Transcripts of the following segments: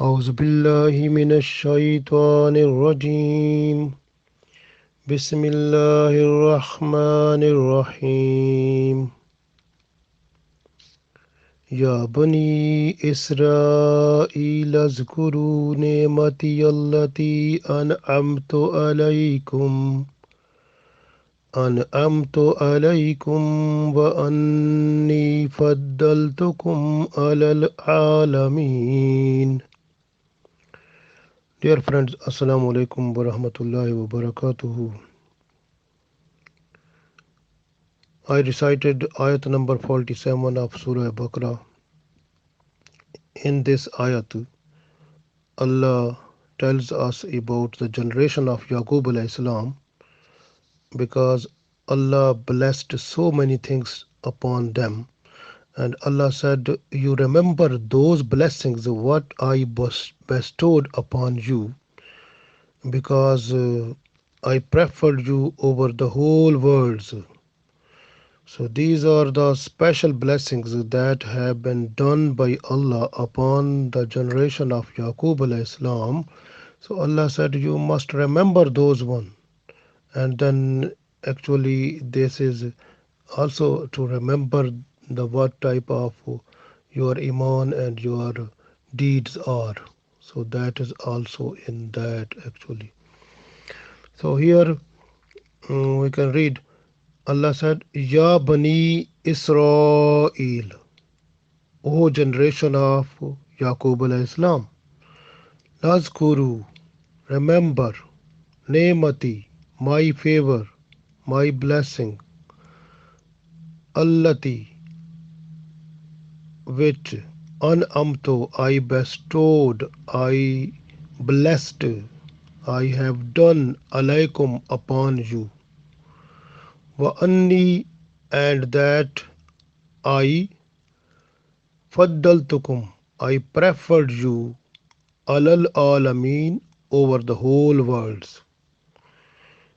أعوذ بالله من الشيطان الرجيم بسم الله الرحمن الرحيم يا بني إسرائيل اذكروا نعمتي التي أنعمت عليكم وأني فضلتكم على العالمين. Dear friends, Assalamu alaikum wa rahmatullahi wa barakatuhu. I recited ayat number 47 of Surah Baqarah. In this ayat, Allah tells us about the generation of Yaqub alayhi salam because Allah blessed so many things upon them. And Allah said, you remember those blessings what I bestowed upon you because I preferred you over the whole world. So these are the special blessings that have been done by Allah upon the generation of Yaqub alayhi salam. So Allah said you must remember those one. And then actually this is also to remember the what type of your iman and your deeds are. So that is also in that actually. So here we can read Allah said, Ya Bani Israel, O generation of Yaqub alayhi salam, Nazkuru, remember, Ne'mati, my favor, my blessing, Allati, which An'amto, I bestowed, I blessed, I have done alaykum upon you, wa anni, and that I faddaltukum, I preferred you alal alameen over the whole worlds.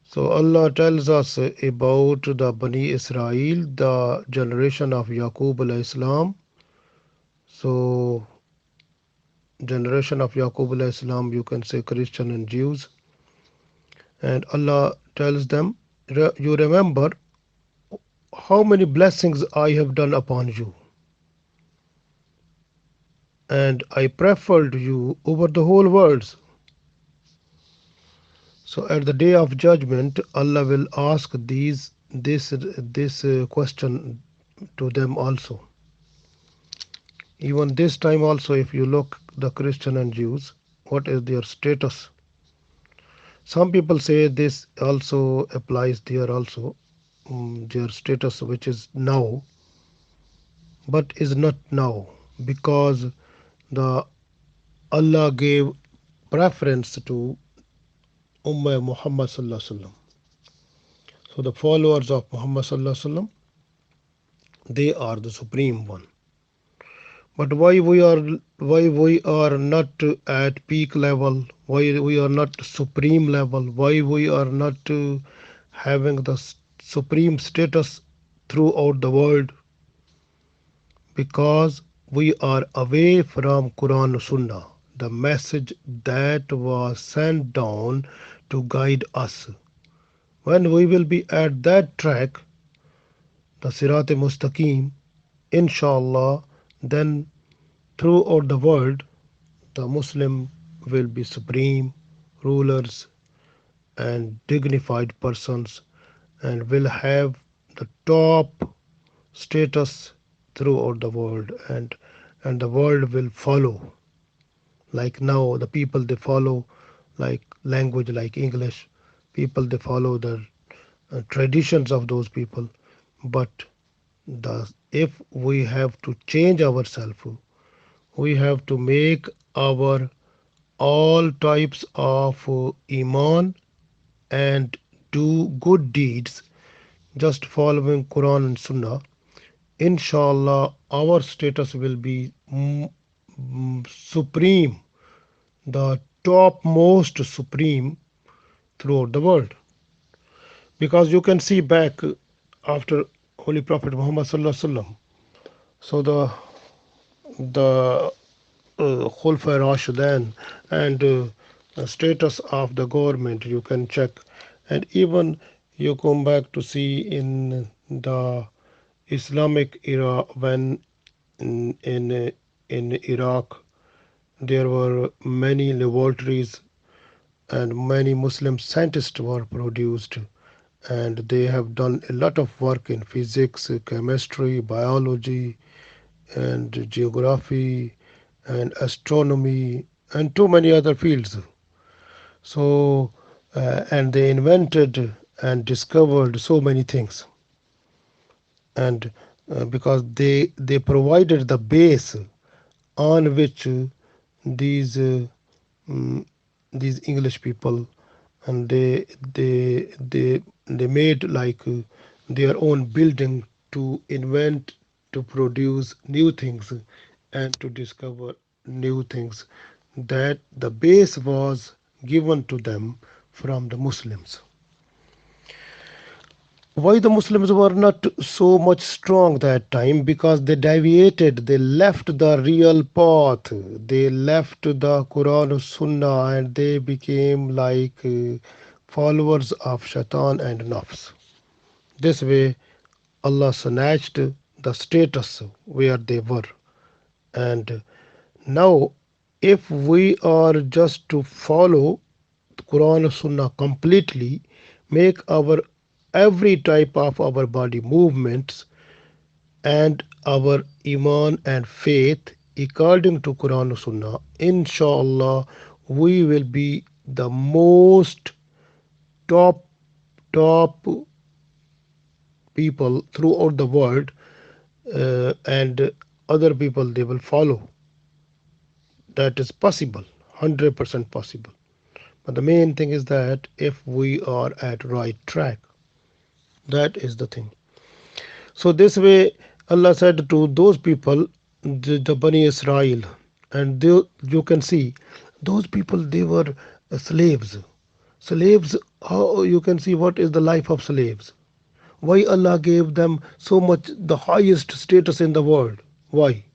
So Allah tells us about the Bani Israel, the generation of Yaqub alayhi salam. So generation of Yaqub alayhi salam, you can say Christian and Jews. And Allah tells them, you remember how many blessings I have done upon you. And I preferred you over the whole world. So at the day of judgment, Allah will ask this question to them also. Even this time also, if you look the Christian and Jews, what is their status? Some people say this also applies there also, their status which is now, but is not now because the Allah gave preference to Ummah Muhammad sallallahu alaihi wasallam. So the followers of Muhammad sallallahu alaihi wasallam, they are the supreme one. But why we are not at peak level? Why we are not supreme level? Why we are not having the supreme status throughout the world? Because we are away from Quran Sunnah, the message that was sent down to guide us. When we will be at that track, the Sirat Mustaqim, inshallah, then throughout the world, the Muslim will be supreme rulers and dignified persons and will have the top status throughout the world and the world will follow. Like now the people they follow like language like English, people they follow the traditions of those people. But if we have to change ourselves, we have to make our all types of iman and do good deeds just following Quran and Sunnah. Inshallah, our status will be supreme, the topmost supreme throughout the world. Because you can see back after Holy Prophet Muhammad sallallahu alaihi wasallam. So the Khulfa Rashidan and status of the government you can check. And even you come back to see in the Islamic era when in Iraq there were many laboratories and many Muslim scientists were produced, and they have done a lot of work in physics, chemistry, biology, and geography, and astronomy, and too many other fields. So, and they invented and discovered so many things, and because they provided the base on which these mm, these English people and they made like their own building to invent, to produce new things and to discover new things, that the base was given to them from the Muslims. Why the Muslims were not so much strong that time? Because they deviated, they left the real path, they left the Quran Sunnah, and they became like followers of Shaitan and Nafs. This way, Allah snatched the status where they were. And now, if we are just to follow Quran Sunnah completely, make our every type of our body movements and our iman and faith according to Quran Sunnah, inshallah, we will be the most top top people throughout the world, and other people they will follow. That is possible, 100% possible. But the main thing is that if we are at right track, that is the thing. So this way, Allah said to those people, the Bani Israel, and you can see those people they were slaves. Slaves, how you can see what is the life of slaves? Why Allah gave them so much the highest status in the world? Why?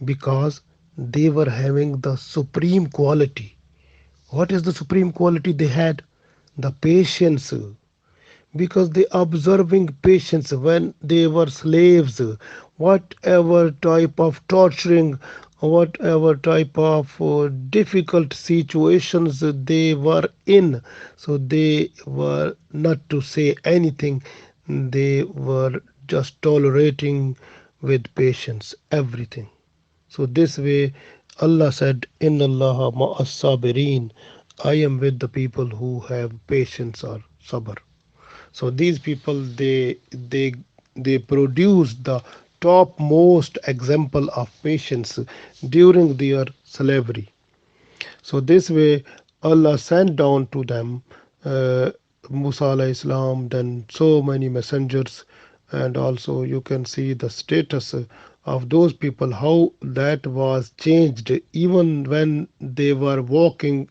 Because they were having the supreme quality. What is the supreme quality they had? The patience, because they observing patience when they were slaves, whatever type of torturing, whatever type of difficult situations they were in, so they were not to say anything, they were just tolerating with patience everything. So this way Allah said, Inna Allah ma'as sabirin, I am with the people who have patience or sabr. So these people they produce the topmost example of patience during their slavery. So this way Allah sent down to them Musa alayhi salam, then so many messengers, and also you can see the status of those people, how that was changed even when they were walking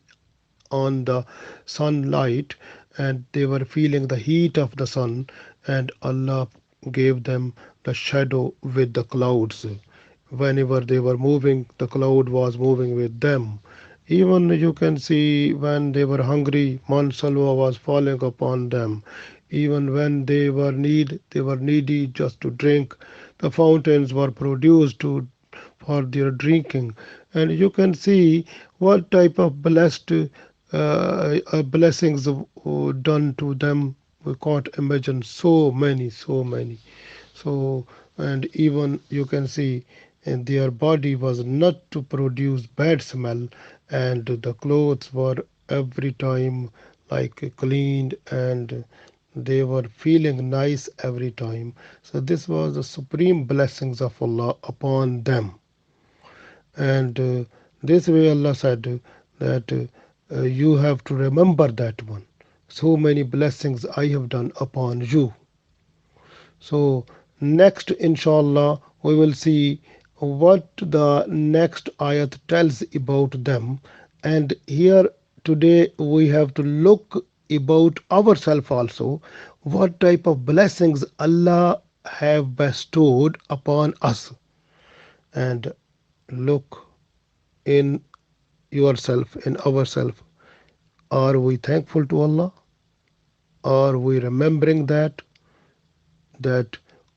on the sunlight and they were feeling the heat of the sun, and Allah gave them the shadow with the clouds. Whenever they were moving, the cloud was moving with them. Even you can see when they were hungry, man salwa was falling upon them. Even when they were needy just to drink, the fountains were produced to for their drinking. And you can see what type of blessings done to them. We can't imagine so many, so many. So, and even you can see and their body was not to produce bad smell, and the clothes were every time like cleaned, and they were feeling nice every time. So this was the supreme blessings of Allah upon them. And this way Allah said that you have to remember that one. So many blessings I have done upon you. So next inshallah we will see what the next ayat tells about them. And here today we have to look about ourselves also, what type of blessings Allah have bestowed upon us. And look, in yourself, in ourselves. Are we thankful to Allah? Are we remembering that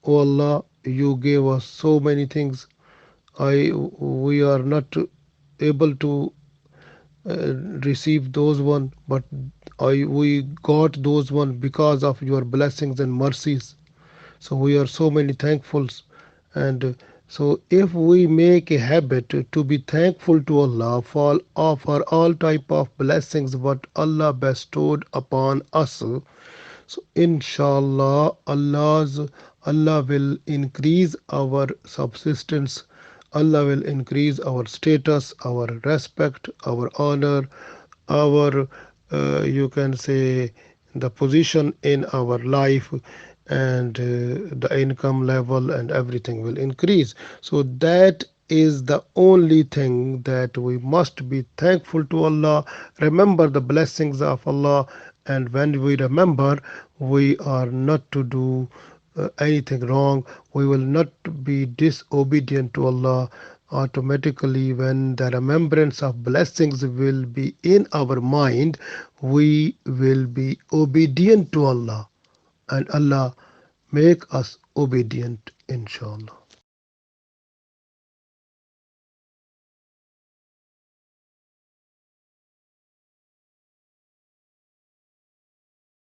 oh Allah, you gave us so many things. We are not able to receive those one, but we got those one because of your blessings and mercies. So we are so many thankfuls, and so if we make a habit to be thankful to Allah for all type of blessings what Allah bestowed upon us, so inshallah, Allah will increase our subsistence. Allah will increase our status, our respect, our honor, our you can say the position in our life, and the income level and everything will increase. So that is the only thing that we must be thankful to Allah. Remember the blessings of Allah, and when we remember, we are not to do anything wrong. We will not be disobedient to Allah. Automatically, when the remembrance of blessings will be in our mind, we will be obedient to Allah, and Allah make us obedient, inshallah.